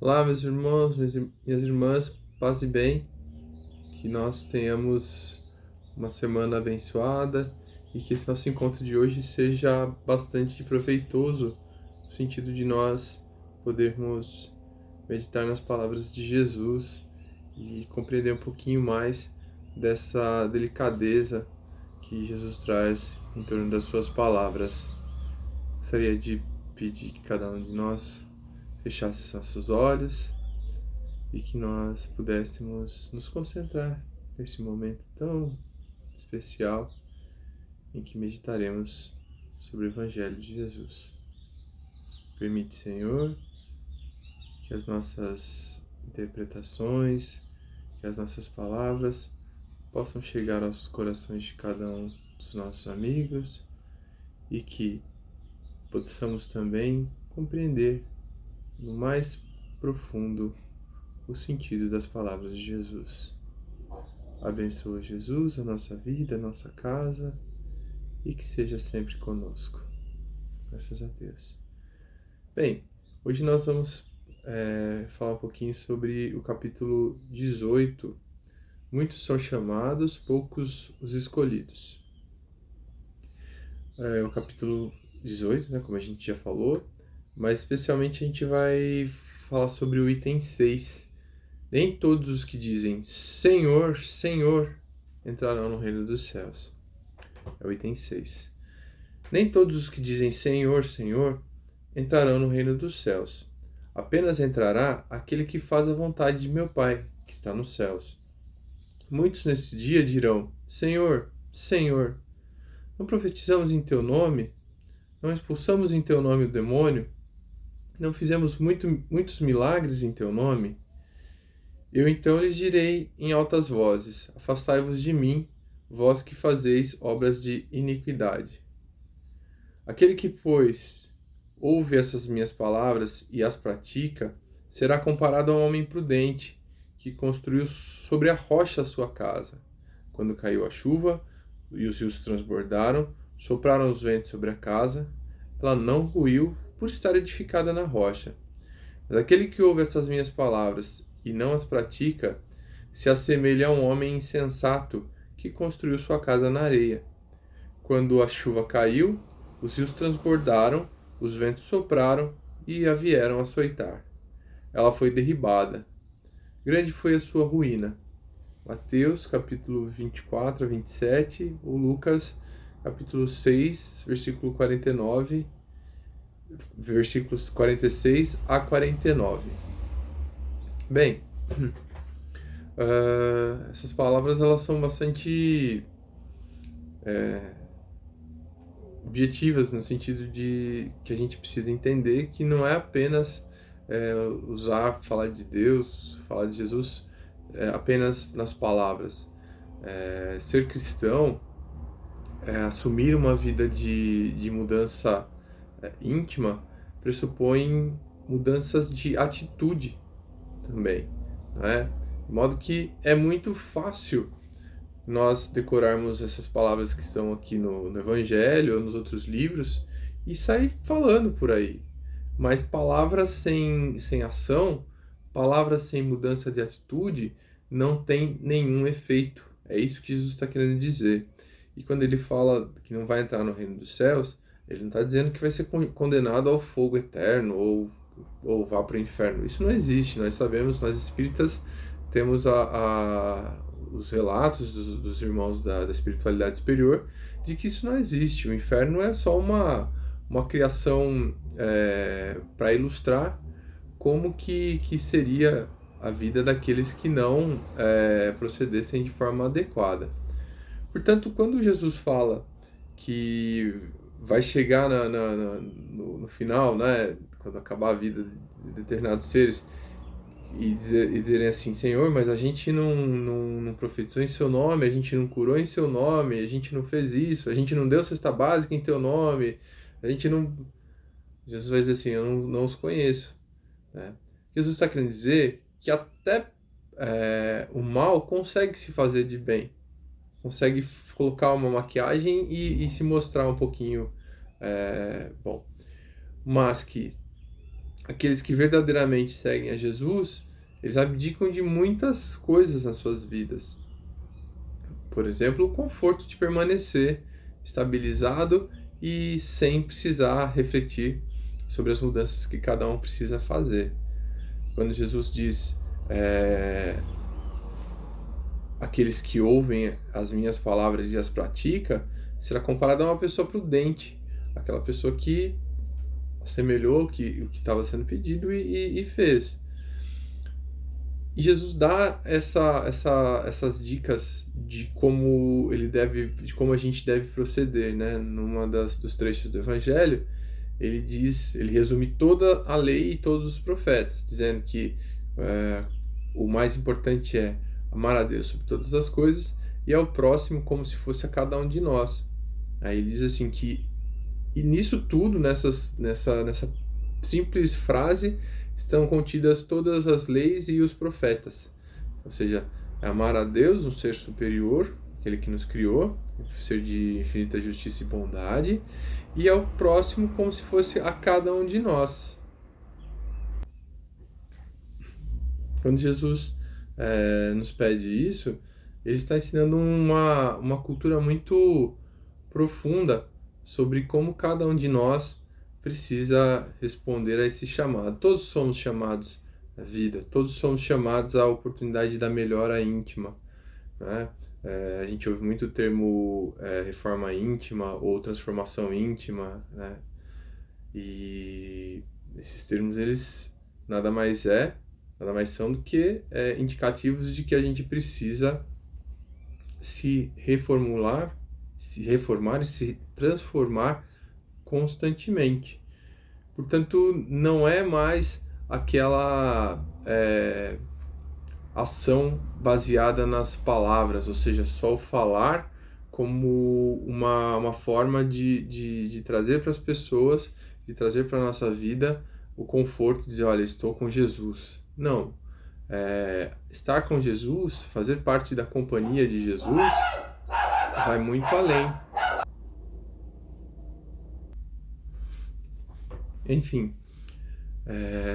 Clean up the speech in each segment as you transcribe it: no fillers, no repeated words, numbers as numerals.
Olá, meus irmãos, minhas irmãs, paz e bem, que nós tenhamos uma semana abençoada e que esse nosso encontro de hoje seja bastante proveitoso, no sentido de nós podermos meditar nas palavras de Jesus e compreender um pouquinho mais dessa delicadeza que Jesus traz em torno das suas palavras. Gostaria de pedir que cada um de nós fechasse os nossos olhos e que nós pudéssemos nos concentrar nesse momento tão especial em que meditaremos sobre o Evangelho de Jesus. Permite, Senhor, que as nossas interpretações, que as nossas palavras possam chegar aos corações de cada um dos nossos amigos e que possamos também compreender no mais profundo o sentido das palavras de Jesus. Abençoa, Jesus, a nossa vida, a nossa casa e que seja sempre conosco. Graças a Deus. Bem, hoje nós vamos falar um pouquinho sobre o capítulo 18. Muitos são chamados, poucos os escolhidos. O capítulo 18, né, como a gente já falou, mas especialmente a gente vai falar sobre o item 6. Nem todos os que dizem Senhor, Senhor entrarão no reino dos céus. É o item 6. Nem todos os que dizem Senhor, Senhor entrarão no reino dos céus. Apenas entrará aquele que faz a vontade de meu Pai, que está nos céus. Muitos nesse dia dirão: Senhor, Senhor, não profetizamos em teu nome? Não expulsamos em teu nome o demônio? Não fizemos muitos milagres em teu nome? Eu então lhes direi em altas vozes: Afastai-vos de mim, vós que fazeis obras de iniquidade. Aquele que, pois, ouve essas minhas palavras e as pratica, será comparado a um homem prudente, que construiu sobre a rocha a sua casa. Quando caiu a chuva e os rios transbordaram, sopraram os ventos sobre a casa, ela não ruiu por estar edificada na rocha. Mas aquele que ouve essas minhas palavras e não as pratica, se assemelha a um homem insensato que construiu sua casa na areia. Quando a chuva caiu, os rios transbordaram, os ventos sopraram e a vieram açoitar. Ela foi derribada. Grande foi a sua ruína. Mateus, capítulo 24 a 27, ou Lucas, capítulo 6, versículo 49, versículos 46 a 49. Bem, essas palavras elas são bastante objetivas, no sentido de que a gente precisa entender que não é apenas falar de Deus, falar de Jesus apenas nas palavras. Ser cristão, assumir uma vida de mudança íntima, pressupõe mudanças de atitude também, né? De modo que é muito fácil nós decorarmos essas palavras que estão aqui no Evangelho ou nos outros livros e sair falando por aí. Mas palavras sem ação, palavras sem mudança de atitude, não tem nenhum efeito. É isso que Jesus está querendo dizer. E quando ele fala que não vai entrar no reino dos céus, ele não está dizendo que vai ser condenado ao fogo eterno ou vá para o inferno. Isso não existe. Nós sabemos, nós espíritas temos os relatos dos irmãos da espiritualidade superior de que isso não existe. O inferno é só uma criação para ilustrar como que seria a vida daqueles que não procedessem de forma adequada. Portanto, quando Jesus fala que vai chegar no final, né, quando acabar a vida de determinados seres, e dizerem assim: Senhor, mas a gente não profetizou em seu nome, a gente não curou em seu nome, a gente não fez isso, a gente não deu cesta básica em teu nome, a gente não... Jesus vai dizer assim: eu não os conheço, né? Jesus está querendo dizer que até o mal consegue se fazer de bem, consegue colocar uma maquiagem e se mostrar um pouquinho bom, mas que aqueles que verdadeiramente seguem a Jesus, eles abdicam de muitas coisas nas suas vidas. Por exemplo, o conforto de permanecer estabilizado e sem precisar refletir sobre as mudanças que cada um precisa fazer. Quando Jesus diz, aqueles que ouvem as minhas palavras e as pratica, será comparado a uma pessoa prudente, aquela pessoa que assemelhou o que estava sendo pedido e fez. E Jesus dá essas dicas de como de como a gente deve proceder, né? Dos trechos do Evangelho, ele resume toda a lei e todos os profetas, dizendo que o mais importante é amar a Deus sobre todas as coisas e ao próximo como se fosse a cada um de nós. Aí ele diz assim que e nisso tudo, nessa simples frase, estão contidas todas as leis e os profetas. Ou seja, amar a Deus, um ser superior, aquele que nos criou, um ser de infinita justiça e bondade, e ao próximo como se fosse a cada um de nós. Quando Jesus nos pede isso, ele está ensinando uma cultura muito profunda sobre como cada um de nós precisa responder a esse chamado. Todos somos chamados à vida, todos somos chamados à oportunidade da melhora íntima, né? A gente ouve muito o termo reforma íntima ou transformação íntima, né? E esses termos, eles nada mais nada mais são do que indicativos de que a gente precisa se reformar e se transformar constantemente. Portanto, não é mais aquela ação baseada nas palavras, ou seja, só o falar como uma forma de trazer para as pessoas, de trazer para a nossa vida o conforto, de dizer, olha, estou com Jesus. Não. Estar com Jesus, fazer parte da companhia de Jesus, vai muito além. Enfim,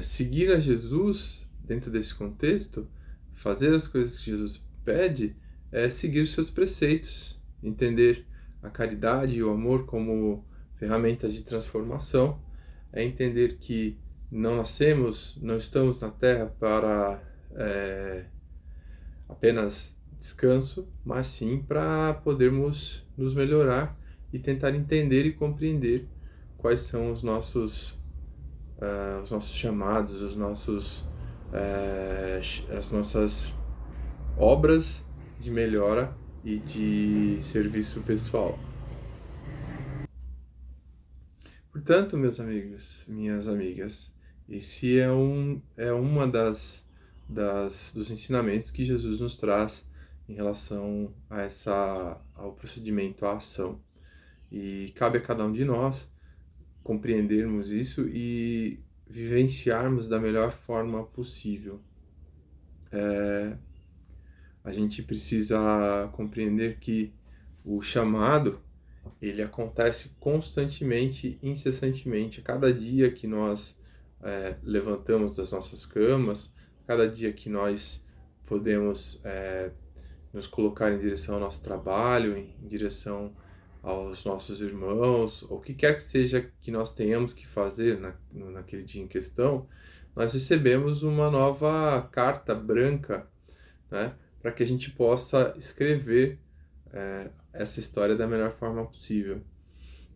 seguir a Jesus dentro desse contexto, fazer as coisas que Jesus pede, é seguir os seus preceitos, entender a caridade e o amor como ferramentas de transformação, é entender que não estamos na Terra para apenas descanso, mas sim para podermos nos melhorar e tentar entender e compreender quais são os nossos chamados, as nossas obras de melhora e de serviço pessoal. Portanto, meus amigos, minhas amigas, esse é uma dos ensinamentos que Jesus nos traz em relação ao procedimento, à ação. E cabe a cada um de nós compreendermos isso e vivenciarmos da melhor forma possível. A gente precisa compreender que o chamado, ele acontece constantemente, incessantemente. A cada dia que nós levantamos das nossas camas, cada dia que nós podemos nos colocar em direção ao nosso trabalho, em direção aos nossos irmãos, ou o que quer que seja que nós tenhamos que fazer naquele dia em questão, nós recebemos uma nova carta branca, né, para que a gente possa escrever essa história da melhor forma possível,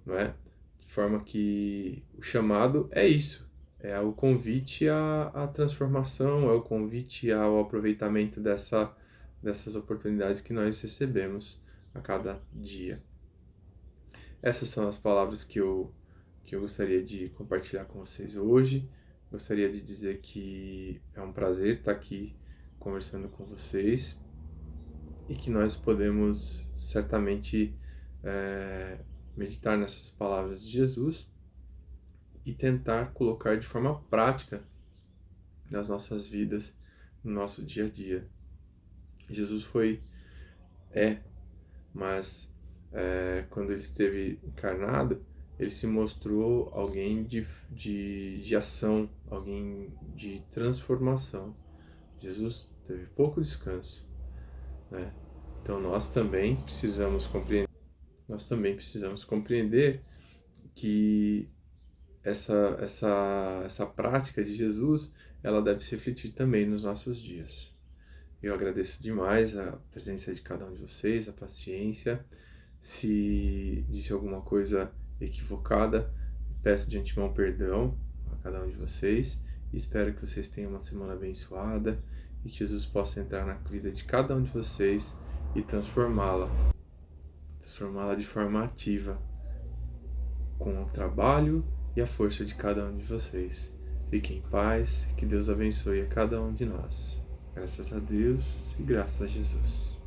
não é? De forma que o chamado é isso, é o convite à transformação, é o convite ao aproveitamento dessas oportunidades que nós recebemos a cada dia. Essas são as palavras que eu gostaria de compartilhar com vocês hoje. Gostaria de dizer que é um prazer estar aqui conversando com vocês e que nós podemos certamente meditar nessas palavras de Jesus e tentar colocar de forma prática nas nossas vidas, no nosso dia a dia. Jesus mas quando ele esteve encarnado, ele se mostrou alguém de ação, alguém de transformação. Jesus teve pouco descanso, né? Então nós também precisamos compreender que essa prática de Jesus, ela deve se refletir também nos nossos dias. Eu agradeço demais a presença de cada um de vocês, a paciência. Se disse alguma coisa equivocada, peço de antemão perdão a cada um de vocês. Espero que vocês tenham uma semana abençoada e que Jesus possa entrar na vida de cada um de vocês e transformá-la de forma ativa, com o trabalho e a força de cada um de vocês. Fiquem em paz, que Deus abençoe a cada um de nós. Graças a Deus e graças a Jesus.